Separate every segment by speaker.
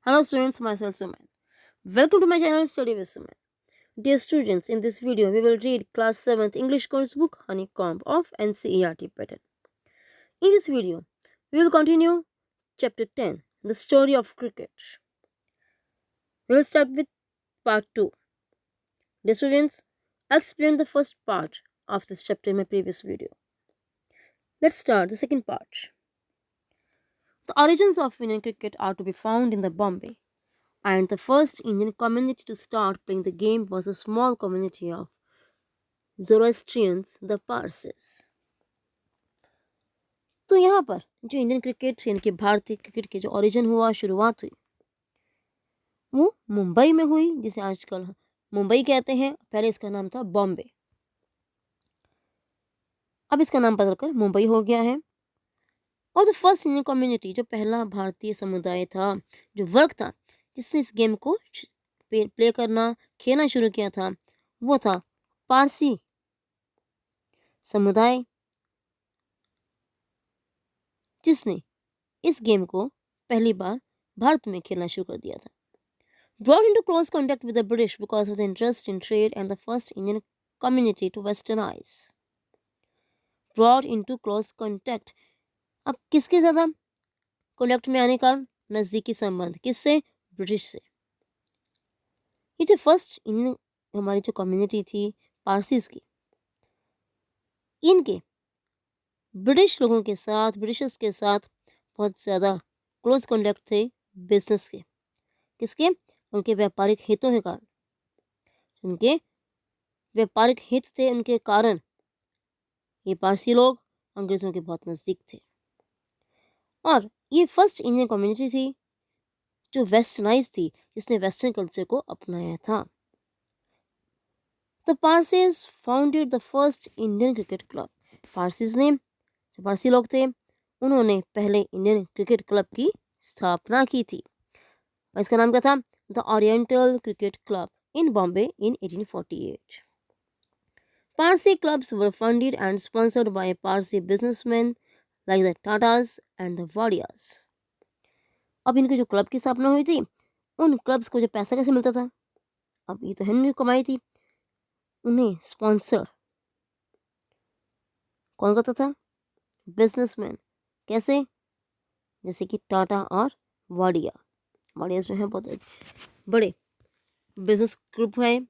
Speaker 1: Hello students, myself Suman. Welcome to my channel Study with Suman. Dear students, in this video we will read class 7th English course book Honeycomb of NCERT pattern. In this video, we will continue chapter 10, the story of cricket. We will start with part 2. Dear students, I explained the first part of this chapter in my previous video. Let's start the second part. The origins of Indian cricket are to be found in the Bombay, and the first Indian community to start playing the game was a small community of Zoroastrians, the Parsis. तो यहाँ पर जो Indian cricket यानी कि भारतीय cricket के जो origin हुआ, शुरुआत हुई, वो मुंबई में हुई, जिसे आजकल मुंबई कहते हैं। पहले इसका नाम था बॉम्बे, अब इसका नाम बदलकर मुंबई हो गया है। और द फर्स्ट इंडियन कम्युनिटी, जो पहला भारतीय समुदाय था, जो वर्ग था जिसने इस गेम को प्ले करना, खेलना शुरू किया था, वो था पारसी समुदाय, जिसने इस गेम को पहली बार भारत में खेलना शुरू कर दिया था। Brought into close contact with the British because of the interest in trade and the first Indian community to westernize. Brought into close contact, अब किसके ज़्यादा कॉन्टैक्ट में आने का नज़दीकी संबंध, किससे? ब्रिटिश से। ये जो फर्स्ट इंडियन हमारी जो कम्युनिटी थी पारसीज की, इनके ब्रिटिश लोगों के साथ, ब्रिटिशर्स के साथ बहुत ज़्यादा क्लोज कॉन्टैक्ट थे बिजनेस के। किसके? उनके व्यापारिक हितों के कारण। उनके व्यापारिक हित थे, उनके कारण ये पारसी लोग अंग्रेज़ों के बहुत नज़दीक थे। और ये फर्स्ट इंडियन कम्युनिटी थी जो वेस्टर्नाइज थी, जिसने वेस्टर्न कल्चर को अपनाया था। The Parsis founded the first Indian cricket club. Parsis ने, जो पारसी लोग थे, उन्होंने पहले इंडियन क्रिकेट क्लब की स्थापना की थी। और इसका नाम क्या था? The oriental cricket club in Bombay in 1848. Parsi clubs were funded and sponsored by Parsi businessmen like the Tatas and the Wadias. अब इनकी जो क्लब की स्थापना हुई थी, उन क्लब्स को जो पैसा कैसे मिलता था? अब ये तो है कमाई थी, उन्हें स्पॉन्सर कौन करता था? बिजनेसमैन। कैसे? जैसे कि टाटा और वाडिया। वाडिया जो है बहुत बड़े बिजनेस ग्रुप है।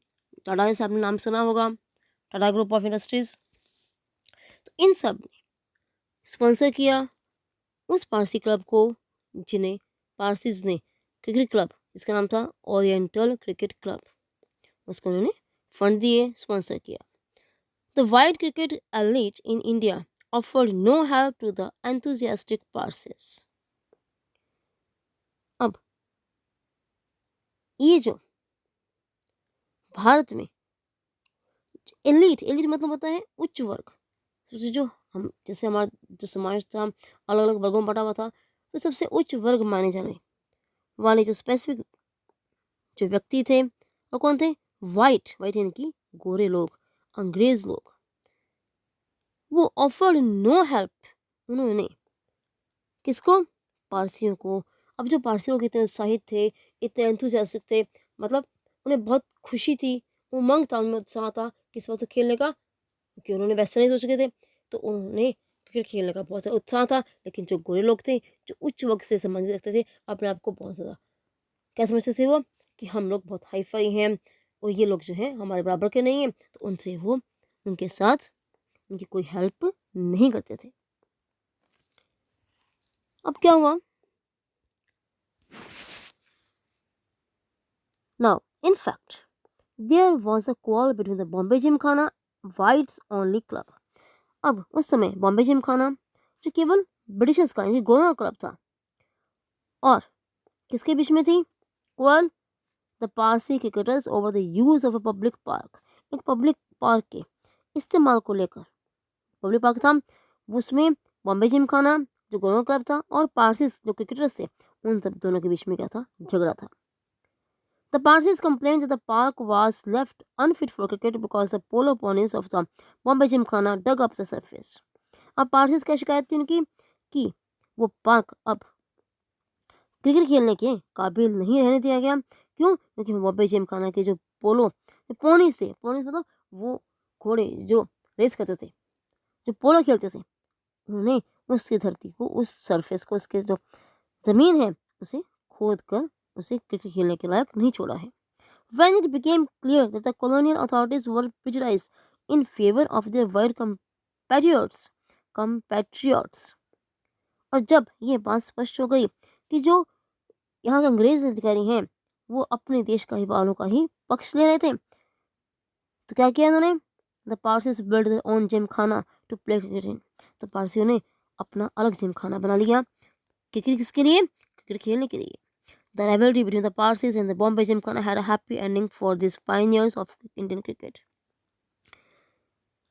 Speaker 1: टाटा से आपने नाम सुना होगा, टाटा ग्रुप ऑफ इंडस्ट्रीज। तो इन सब ने स्पॉन्सर किया उस पारसी क्लब को, जिन्हें पारसीज ने क्रिकेट क्लब, इसका नाम था ओरिएंटल क्रिकेट क्लब, उसको उन्होंने फंड दिए, स्पॉन्सर किया। The white cricket elite in India offered no help to the enthusiastic Parsis. अब ये जो भारत में एलीट मतलब होता है उच्च वर्ग, जो हम जैसे हमारा जो समाज था अलग अलग वर्गों में बटा हुआ था, तो सबसे उच्च वर्ग माने जाने वाले जो स्पेसिफिक जो व्यक्ति थे, वो कौन थे? वाइट यानी कि गोरे लोग, अंग्रेज लोग। वो ऑफर्ड नो हेल्प, उन्होंने किसको? पारसियों को। अब जो पारसी लोग इतने उत्साहित थे, इतने एंथुसियास्टिक थे, मतलब उन्हें बहुत खुशी थी, उमंग था, उनमें उत्साह था किस वक्त खेलने का, क्योंकि उन्होंने वेस्टर्नाइज हो चुके थे, तो उन्होंने क्रिकेट खेलने का बहुत उत्साह था। लेकिन जो गोरे लोग थे, जो उच्च वर्ग से संबंधित रखते थे, अपने आप को बहुत ज़्यादा क्या समझते थे वो, कि हम लोग बहुत हाई फाई हैं और ये लोग जो हैं हमारे बराबर के नहीं हैं, तो उनसे वो उनके साथ उनकी कोई हेल्प नहीं करते थे। अब क्या हुआ? Now in fact there was a quarrel between the Bombay Gymkhana whites only club. अब उस समय बॉम्बे जिमखाना, जो केवल ब्रिटिशर्स का यानी गोरा क्लब था, और किसके बीच में थी quarrel? The Parsi cricketers over the use of a public park. एक पब्लिक पार्क के इस्तेमाल को लेकर, पब्लिक पार्क था, उसमें बॉम्बे जिमखाना जो गोरा क्लब था और पारसीज जो क्रिकेटर्स थे, उन सब दोनों के बीच में क्या था? झगड़ा था। The Parsis complained that the park was left unfit for cricket because the polo ponies of the Bombay Gymkhana dug up the surface. अब पारसीज क्या शिकायत थी उनकी? कि वो पार्क अब क्रिकेट खेलने के काबिल नहीं रहने दिया गया। क्यों? क्योंकि बॉबी जिमखाना के जो पोनी से, पोनी मतलब वो घोड़े जो रेस करते थे, जो पोलो खेलते थे, उन्होंने उसकी धरती को, उस सरफेस को, उसके जो ज़मीन है उसे खोद कर उसे क्रिकेट खेलने के लायक नहीं छोड़ा है। When it became clear that the colonial authorities were prejudiced in favor of their white compatriots, और जब ये बात स्पष्ट हो गई कि जो यहाँ के अंग्रेज अधिकारी हैं वो अपने देश का ही वालों का ही पक्ष ले रहे थे, तो क्या किया इन्होंने? The Parsis build their own gym खाना टू प्ले क्रिकेट इन। तो पारसियों ने अपना अलग जिम खाना बना लिया। क्रिकेट किसके लिए? क्रिकेट खेलने के लिए। The rivalry between the Parsis and the Bombay Gymkhana had a happy ending for these pioneers of Indian cricket.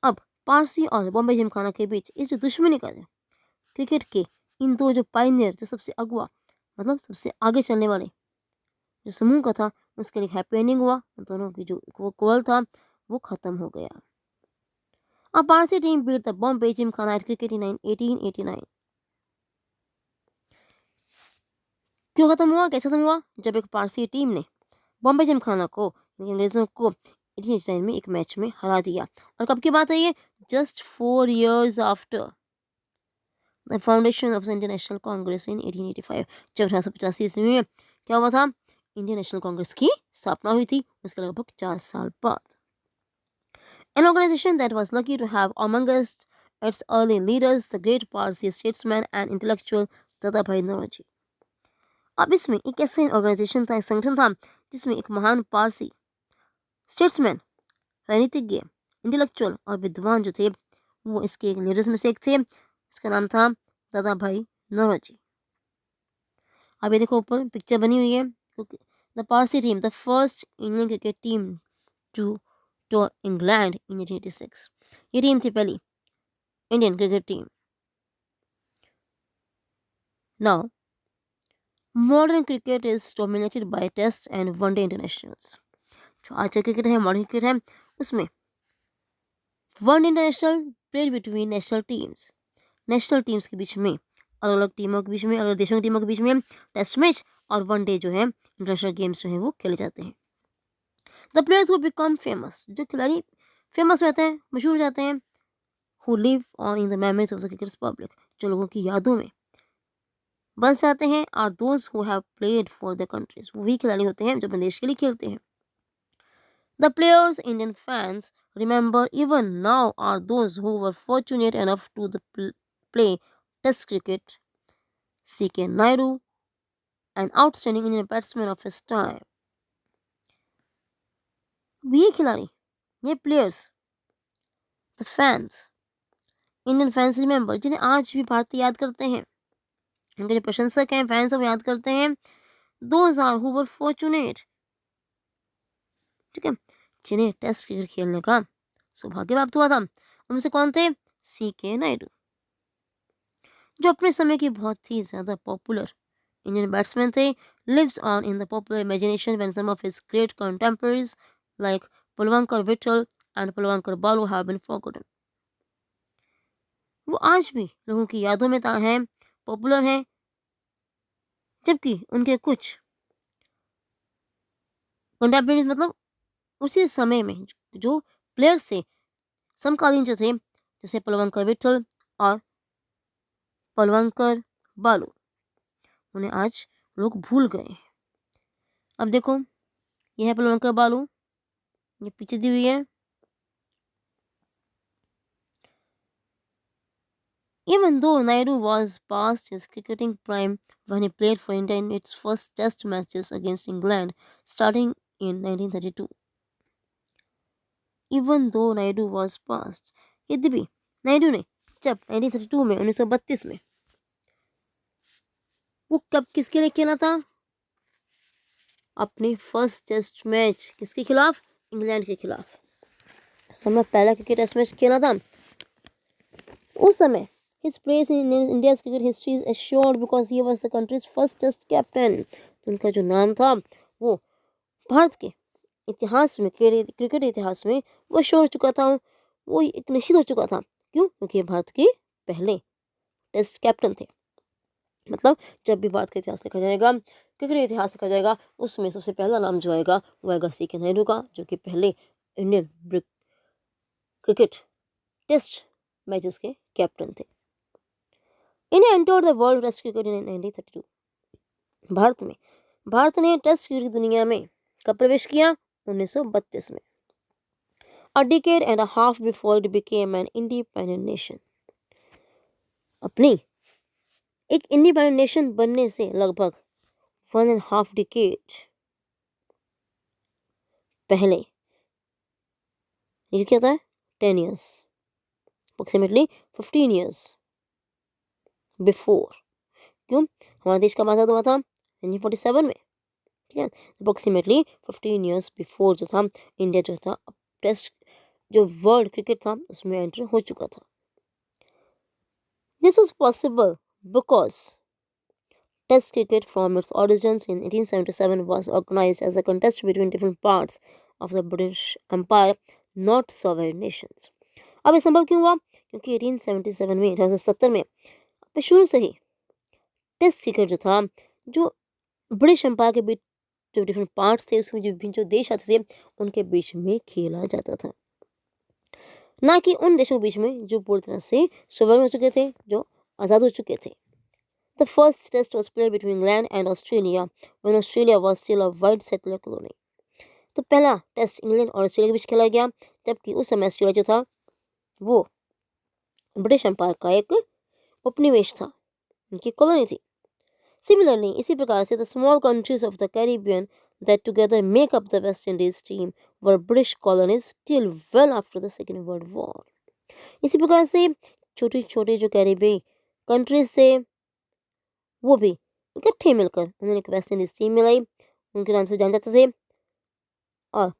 Speaker 1: अब पारसी और बॉम्बे जिमखाना के बीच इस जो दुश्मनी का क्रिकेट के इन दो जो पाइनियर, जो सबसे अगुआ मतलब सबसे आगे चलने वाले जो समूह का था, उसके लिए हैप्पी एंडिंग हुआ। दोनों की जो वो कोल था वो खत्म हो गया। अब Parsi team beat the Bombay Gymkhana at cricket in 1889। क्यों खत्म हुआ? कैसे खत्म हुआ? जब एक पारसी टीम ने बॉम्बे जिमखाना को, अंग्रेजों को 1889 में एक मैच में हरा दिया। और कब की बात है ये? Just 4 years after the foundation of the Indian national congress in 1885। जब 1885 ईस्वी में क्या हुआ था? इंडियन नेशनल कांग्रेस की स्थापना हुई थी, उसके लगभग 4 साल बाद। An organization that was lucky to have amongst its early leaders the great Parsi statesman and intellectual Dadabhai Naoroji. अब इसमें एक ऐसा ऑर्गेनाइजेशन था, एक संगठन था जिसमें एक महान पारसी स्टेट्समैन, राजनीतिज्ञ, इंटेलेक्चुअल और विद्वान जो थे वो इसके लीडर्स में से एक थे। इसका नाम था दादाभाई नौरोजी। अब ये देखो ऊपर पिक्चर बनी हुई है। The Parsi team, the first Indian cricket team to tour England in 1886। ये टीम थी पहली Indian cricket team. Now modern cricket is dominated by test and one day internationals. जो आज का क्रिकेट है, मॉडर्न क्रिकेट है, उसमें one day international played between national teams, national teams के बीच में, अलग अलग टीमों के बीच में, अलग देशों की टीमों के बीच में टेस्ट मैच और वनडे जो है इंटरनेशनल गेम्स जो है वो खेले जाते हैं। द प्लेयर्स वो बिकम फेमस, जो खिलाड़ी फेमस रहते हैं, मशहूर जाते हैं, who live on in the memories of the cricket public, जो लोगों की यादों में बस जाते हैं, are those who have played for the countries, वो भी खिलाड़ी होते हैं जो अपने देश के लिए खेलते हैं। The players Indian fans remember even now are those who were fortunate enough to play Test cricket. C.K. Naidu, an outstanding Indian batsman of his time. ये खिलाड़ी, ये players, the fans, Indian fans remember, जिन्हें आज भी भारतीय याद करते हैं, उनके जो प्रशंसक हैं, फैंस सब याद करते हैं। Those are who were fortunate, ठीक है, जिन्हें टेस्ट क्रिकेट खेलने का सौभाग्य प्राप्त हुआ था। उनमें से कौन थे? C.K. नायडू, जो अपने समय की बहुत ही ज़्यादा पॉपुलर इंडियन बैट्समैन थे। Lives on in the popular imagination when some of his great contemporaries like Palwankar Vithal and Palwankar Baloo have been forgotten. वो आज भी लोगों की यादों में हैं, पॉपुलर हैं, जबकि उनके कुछ कंटेम्पररीज मतलब उसी समय में जो प्लेयर्स थे, समकालीन जो थे, जैसे पुलवांकर विठल और पुलवांकर बालू, उन्हें आज लोग भूल गए। अब देखो ये है पुलवांकर बालू, ये पीछे दी हुई है। Even though Naidu was past his cricketing prime when he played for India in its first test matches against England starting in 1932. Even though Naidu was past, यद्यपि नायडू ने जब 1932 में 1932 में वो कब किसके लिए खेला था? अपने फर्स्ट टेस्ट मैच किसके खिलाफ? इंग्लैंड के खिलाफ। समय पहला क्रिकेट टेस्ट मैच खेला था। उस समय his place in India's cricket history is assured because he was the country's first test captain। तो उनका जो नाम था वो भारत के इतिहास में, क्रिकेट इतिहास में वो शो हो चुका था, वो एक निश्चित हो चुका था। क्यों? क्योंकि भारत के पहले टेस्ट कैप्टन थे। मतलब जब भी भारत का इतिहास लिखा जाएगा, क्रिकेट इतिहास लिखा जाएगा, उसमें सबसे पहला नाम जो आएगा वो आएगा सी.के. नायडू का, जो कि पहले इंडियन क्रिकेट टेस्ट मैचेस के कैप्टन थे। India entered the world test cricket in 1932। भारत ने टेस्ट क्रिकेट की दुनिया में कब प्रवेश किया? 1932 में। A decade and a half before it became an independent nation। अपनी एक इंडिपेंडेंट नेशन बनने से लगभग 1.5 डिकेड पहले, ये क्या था? 10 years, approximately 15 years before। क्यों? हमारा देश कब आज़ाद हुआ था? 1947 में, ठीक है। अप्रोक्सीमेटली 15 years बिफोर जो था, इंडिया जो था टेस्ट जो वर्ल्ड क्रिकेट था उसमें एंटर हो चुका था। This was possible because test cricket from its origins in 1877 was organized as a contest between different parts of the British Empire, not sovereign nations। अब ये संभव क्यों हुआ? क्योंकि 1877 में 1870 में शुरू से ही टेस्ट क्रिकेट जो था, जो ब्रिटिश एम्पायर के बीच जो डिफरेंट पार्ट्स थे, उसमें जो देश आते थे उनके बीच में खेला जाता था, ना कि उन देशों के बीच में जो पूरी तरह से सोवरेन हो चुके थे, जो आज़ाद हो चुके थे। The first test was played between England and Australia when Australia was still a white settler colony. तो पहला टेस्ट इंग्लैंड और ऑस्ट्रेलिया के बीच खेला गया, जबकि उस समय ऑस्ट्रेलिया जो था वो ब्रिटिश एम्पायर का एक उपनिवेश था, उनकी कॉलोनी थी। Similarly, इसी प्रकार से the small countries of the Caribbean that together make up the West Indies team were British colonies till well after the Second World War। इसी प्रकार से छोटे छोटे जो कैरिबी कंट्रीज थे वो भी इकट्ठे मिलकर उन्होंने एक वेस्ट इंडीज टीम मिलाई, उनके नाम से जाने जाते थे, और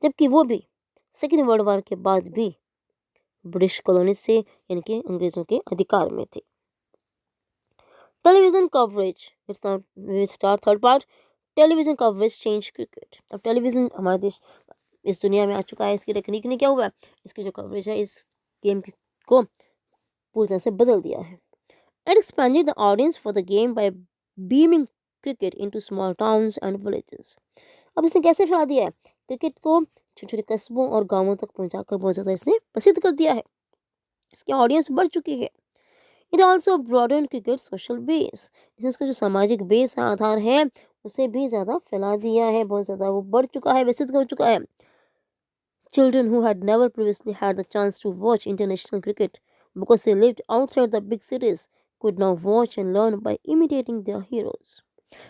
Speaker 1: जबकि वो भी सेकेंड वर्ल्ड वॉर के बाद भी ब्रिटिश कॉलोनीज से, यानी कि अंग्रेजों के अधिकार में थे। Television coverage, it's not star third part. Television coverage change cricket. अब टेलीविजन हमारे देश इस दुनिया में आ चुका है, इसकी टेक्निक ने क्या हुआ है, इसकी जो कवरेज है इस गेम को पूरी तरह से बदल दिया है। It expanded the audience for the game by beaming cricket into small towns and villages. अब इसने कैसे फैला दिया है क्रिकेट को, छोटे छोटे कस्बों और गांवों तक पहुंचाकर बहुत ज़्यादा इसने प्रसिद्ध कर दिया है, इसकी ऑडियंस बढ़ चुकी है। It also broaden cricket social base, इसने उसका जो सामाजिक बेस आधार है उसे भी ज़्यादा फैला दिया है, बहुत ज़्यादा वो बढ़ चुका है, विकसित हो चुका है। Children who had never previously had the chance to watch international cricket because they lived outside the big cities could now watch and learn by imitating their heroes।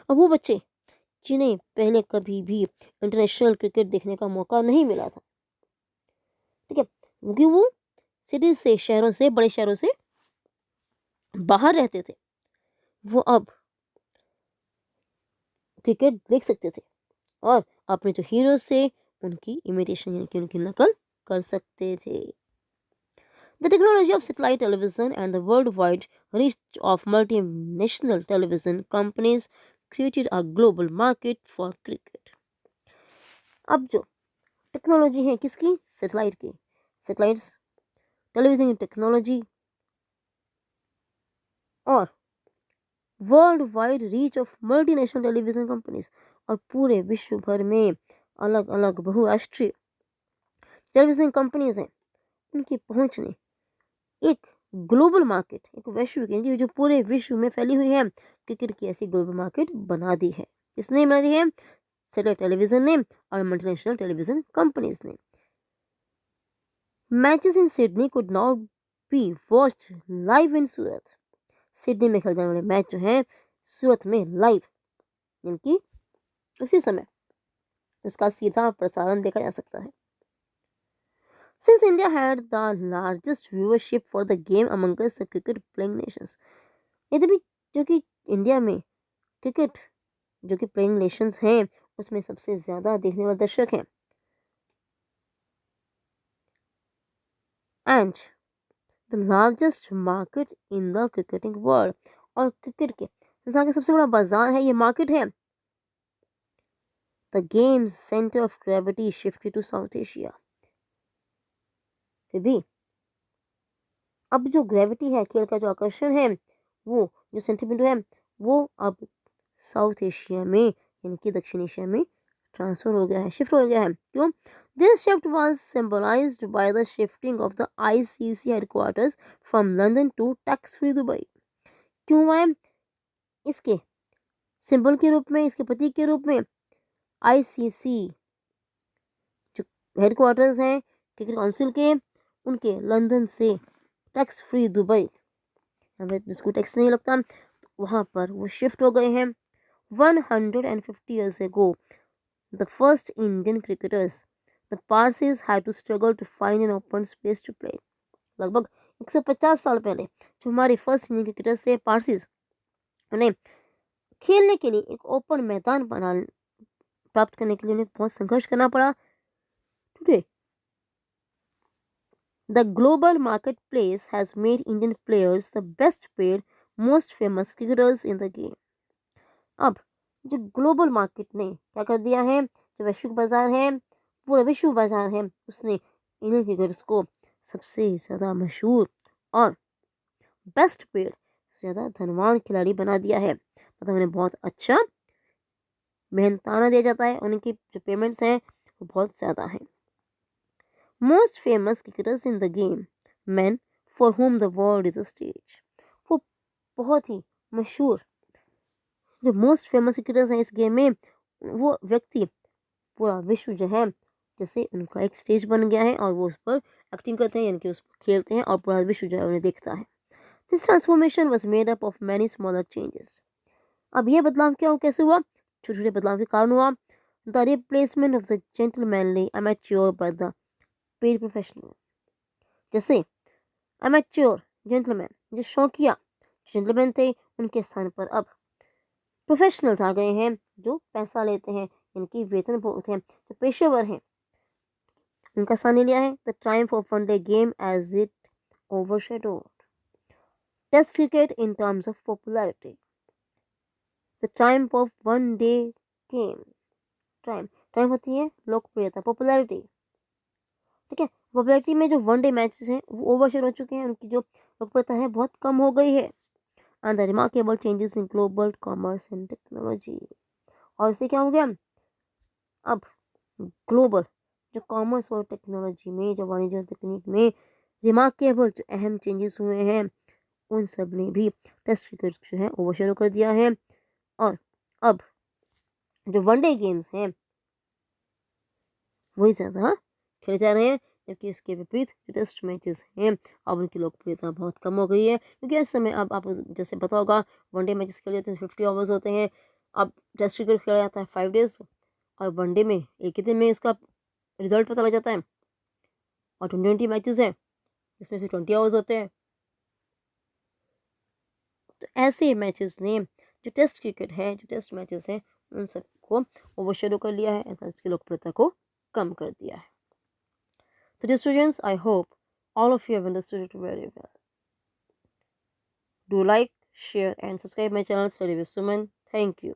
Speaker 1: अब वो बच्चे जिन्हें पहले कभी भी इंटरनेशनल क्रिकेट देखने का मौका नहीं मिला था, ठीक है, क्योंकि वो सिटीज से, शहरों से, बड़े शहरों से बाहर रहते थे, वो अब क्रिकेट देख सकते थे और अपने जो हीरोज थे उनकी इमिटेशन, यानी कि उनकी नकल कर सकते थे। The technology of satellite television and the worldwide reach of multinational television companies created a global market for cricket। अब जो टेक्नोलॉजी है किसकी? सैटेलाइट की। सैटेलाइट्स, टेलीविजन की टेक्नोलॉजी और world wide reach of multinational television companies, और पूरे विश्व भर में अलग अलग बहुराष्ट्रीय टेलीविजन कंपनीज हैं, उनकी पहुंच ने एक ग्लोबल मार्केट, एक वैश्विक, यानी जो पूरे विश्व में फैली हुई है क्रिकेट की ऐसी ग्लोबल मार्केट बना दी है। किसने बना दी है? सैटेलाइट टेलीविजन ने और मल्टीनेशनल टेलीविजन कंपनीज ने। Matches in Sydney could now be watched live in Surat. Sydney में खेले जाने वाले मैच जो है सूरत में लाइव, यानी कि उसी समय उसका सीधा प्रसारण देखा जा सकता है। Since India had the largest viewership for the game amongst the cricket playing nations, यद्यपि जो कि इंडिया में क्रिकेट जो कि प्लेइंग नेशंस हैं उसमें सबसे ज़्यादा देखने वाले दर्शक हैं, and the largest market in the cricketing world, और क्रिकेट के संसार का सबसे बड़ा बाजार है, ये मार्केट है। The game's centre of gravity shifted to South Asia. फिर भी अब जो ग्रेविटी है, खेल का जो आकर्षण है, वो जो सेंट्रल विंडो है वो अब साउथ एशिया में यानी कि दक्षिण एशिया में ट्रांसफर हो गया है, शिफ्ट हो गया है। क्यों? This shift was symbolised by the shifting of the ICC headquarters from London to tax free Dubai. क्यों हुआ है? इसके सिंबल के रूप में, इसके प्रतीक के रूप में आईसीसी जो हेडक्वार्टर्स हैं क्रिकेट काउंसिल के, उनके लंदन से टैक्स फ्री दुबई, हमें जिसको टैक्स नहीं लगता, वहाँ पर वो शिफ्ट हो गए हैं। 150 years ago, the first Indian cricketers, the Parsis, had to struggle to find an open space to play. लगभग 150 साल पहले जो हमारे फर्स्ट इंडियन क्रिकेटर्स थे पारसीज, उन्हें खेलने के लिए एक ओपन मैदान बना प्राप्त करने के लिए उन्हें बहुत संघर्ष करना पड़ा। Today the global marketplace has made Indian players the best paid, most famous cricketers in the game. अब जो ग्लोबल मार्केट ने क्या कर दिया है, जो वैश्विक बाजार है, पूरा विश्व बाजार है, उसने इंडियन क्रिकेटर्स को सबसे ज़्यादा मशहूर और बेस्ट पेड, ज़्यादा धनवान खिलाड़ी बना दिया है। मतलब उन्हें बहुत अच्छा मेहनताना दिया जाता है, उनकी जो पेमेंट्स हैं वो बहुत ज़्यादा हैं। Most famous cricketers in the game, man for home the world is a stage. वो बहुत ही मशहूर जो मोस्ट फेमस क्रिकेटर्स हैं इस गेम में, वो व्यक्ति पूरा विश्व जो है जैसे उनका एक स्टेज बन गया है और वो उस पर एक्टिंग करते हैं, यानी कि उस पर खेलते हैं और पूरा विश्व जो है उन्हें देखता है। This transformation was made up of many smaller changes. अब यह बदलाव क्या हो, कैसे हुआ? छोटे छोटे बदलाव के कारण हुआ। The replacement of the gentlemanly amateur by the paid professional. जैसे अमेच्योर जेंटलमैन, जो शौकिया जेंटलमैन थे, उनके स्थान पर अब प्रोफेशनल्स आ गए हैं जो पैसा लेते हैं, इनकी वेतन भोगते हैं, जो पेशेवर हैं, उनका स्थान ले लिया है। The triumph of one day game as it overshadowed test cricket in terms of popularity. The triumph of one day game, triumph होती है लोकप्रियता, पॉपुलैरिटी, ठीक है। पॉपुलैरिटी में जो वन डे मैचेस हैं वो ओवरशेड हो चुके हैं, उनकी जो लोकप्रियता है बहुत कम हो गई है। And the remarkable changes in global commerce and technology, और इससे क्या हो गया, अब ग्लोबल जो कॉमर्स और टेक्नोलॉजी में, जो वाणिज्य तकनीक में रिमार्केबल जो अहम चेंजेस हुए हैं, उन सब ने भी टेस्ट क्रिकेट जो है ओवरशेडो कर दिया है। और अब जो वनडे गेम्स हैं वही ज़्यादा खेले जा रहे हैं, जबकि इसके विपरीत जो टेस्ट मैचेस हैं अब उनकी लोकप्रियता बहुत कम हो गई है। क्योंकि इस समय अब आप जैसे पता होगा वनडे मैचेस खेले जाते हैं 50 ओवर्स होते हैं, अब टेस्ट क्रिकेट खेला जाता है 5 डेज, और वनडे में एक ही दिन में इसका रिजल्ट पता लग जाता है। और 20 मैचेस हैं जिसमें से 20 ओवर्स होते हैं। तो ऐसे मैचेस ने जो टेस्ट क्रिकेट है, जो टेस्ट मैचेस हैं, उन सबको ओवरशैडो कर लिया है, ऐसा इसकी लोकप्रियता को कम कर दिया है। So dear students, I hope all of you have understood it very well. Do like, share and subscribe my channel Study with Suman. Thank you.